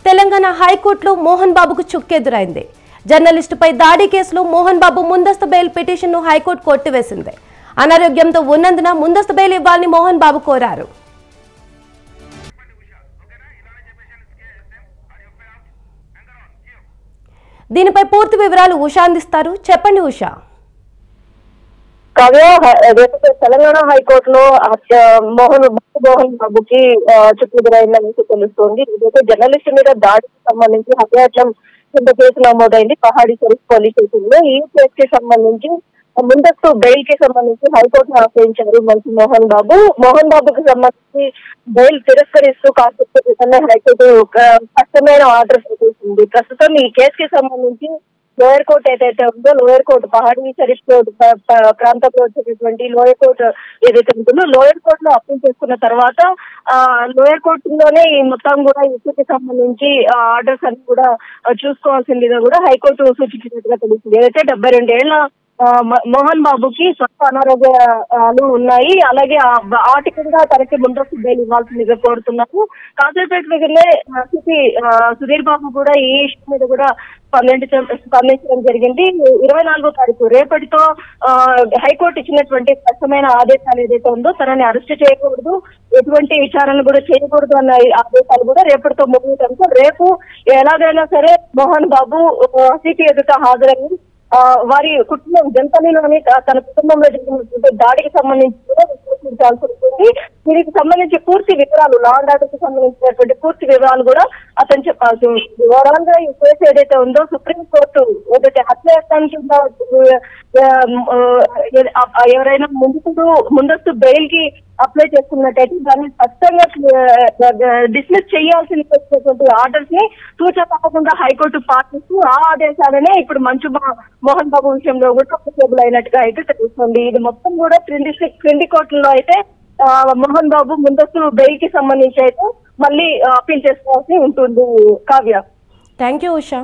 తెలంగాణ హైకోర్టులో మోహన్ బాబుకు చుక్కెదురైంది. జర్నలిస్టుపై దాడి కేసులో మోహన్ బాబు ముందస్తు బెయిల్ పిటిషన్ను హైకోర్టు కొట్టివేసింది. అనారోగ్యంతో ఉన్నందున ముందస్తు బెయిల్ ఇవ్వాలని మోహన్ బాబు కోరారు. దీనిపై పూర్తి వివరాలు ఉషా అందిస్తారు. చెప్పండి ఉషా. తెలంగాణ హైకోర్టులో మోహన్ బాబుకి చుట్టెదురైందని తెలుస్తోంది. ఇదైతే జర్నలిస్టు మీద దాడికి సంబంధించి హత్యాయత్నం కింద కేసు నమోదైంది పహాడీ షరీఫ్ పోలీస్ స్టేషన్ లో. ఈ కేసు కి సంబంధించి ముందస్తు బెయిల్ కి సంబంధించి హైకోర్టును ఆశ్రయించారు మంత్రి మోహన్ బాబుకి సంబంధించి బెయిల్ తిరస్కరిస్తూ కాకపోతే హైకోర్టు స్పష్టమైన ఆర్డర్ చేసింది. ప్రస్తుతం ఈ కేసు కి సంబంధించి లోయర్ కోర్టు ఏదైతే ఉందో లోయర్ కోర్టు పహాడీ షరీఫ్ ప్రాంతంలో వచ్చేటటువంటి లోయర్ కోర్టు ఏదైతే ఉంటుందో లోయర్ కోర్టులో అప్పీల్ చేసుకున్న తర్వాత లోయర్ కోర్టులోనే ఈ మొత్తం కూడా ఇష్యూకి సంబంధించి ఆర్డర్స్ అన్ని కూడా చూసుకోవాల్సిందిగా కూడా హైకోర్టు సూచించినట్టుగా తెలుస్తుంది. ఏదైతే 72 ఏళ్ల మోహన్ బాబుకి స్వల్ప అనారోగ్యాలు ఉన్నాయి. అలాగే వాటి కింద తనకి ముందస్తు బెయిల్ ఇవ్వాల్సిందిగా కోరుతున్నారు. కాసేపటి దగ్గరనే సిపి సుధీర్ బాబు కూడా ఈ ఇష్యూ మీద కూడా స్పందించడం జరిగింది. 24వ తారీఖు రేపటితో హైకోర్టు ఇచ్చినటువంటి స్పష్టమైన ఆదేశాలు ఏదైతే ఉందో తనని అరెస్ట్ చేయకూడదు, ఎటువంటి విచారణ కూడా చేయకూడదు అన్న ఆదేశాలు కూడా రేపటితో ముగించడంతో రేపు ఎలాగైనా సరే మోహన్ బాబు సిపి ఎదుట హాజరయ్యి వారి కుటుంబం జంతలిలోని తన కుటుంబంలో జరిగినటువంటి దాడికి సంబంధించి కూడా విశ్లేషించాల్సి ఉంటుంది. దీనికి సంబంధించి పూర్తి వివరాలు లా అండ్ ఆర్డర్ కి సంబంధించినటువంటి పూర్తి వివరాలు కూడా అతను చెప్పాల్సి ఉంటుంది. ఓవరాల్ గా ఈ కేసు ఏదైతే ఉందో సుప్రీంకోర్టు ఏదైతే హత్యాయత్నానికి ఎవరైనా ముందస్తు బెయిల్ కి అప్లై చేసుకున్నట్టయితే దాన్ని స్పష్టంగా డిస్మిస్ చేయాల్సినటువంటి ఆర్డర్స్ ని తూచా తప్పకుండా హైకోర్టు పాటిస్తూ ఆ ఆదేశాలనే ఇప్పుడు మోహన్ బాబు విషయంలో కూడా అప్లికేబుల్ అయినట్టుగా అయితే తెలుస్తుంది. ఇది మొత్తం కూడా క్రింది కోర్టుల్లో అయితే మోహన్ బాబు ముందస్తు బెయిల్ కి సంబంధించి అయితే మళ్ళీ అప్పీల్ చేసుకోవాల్సి ఉంటుంది. కావ్య. Thank you Usha.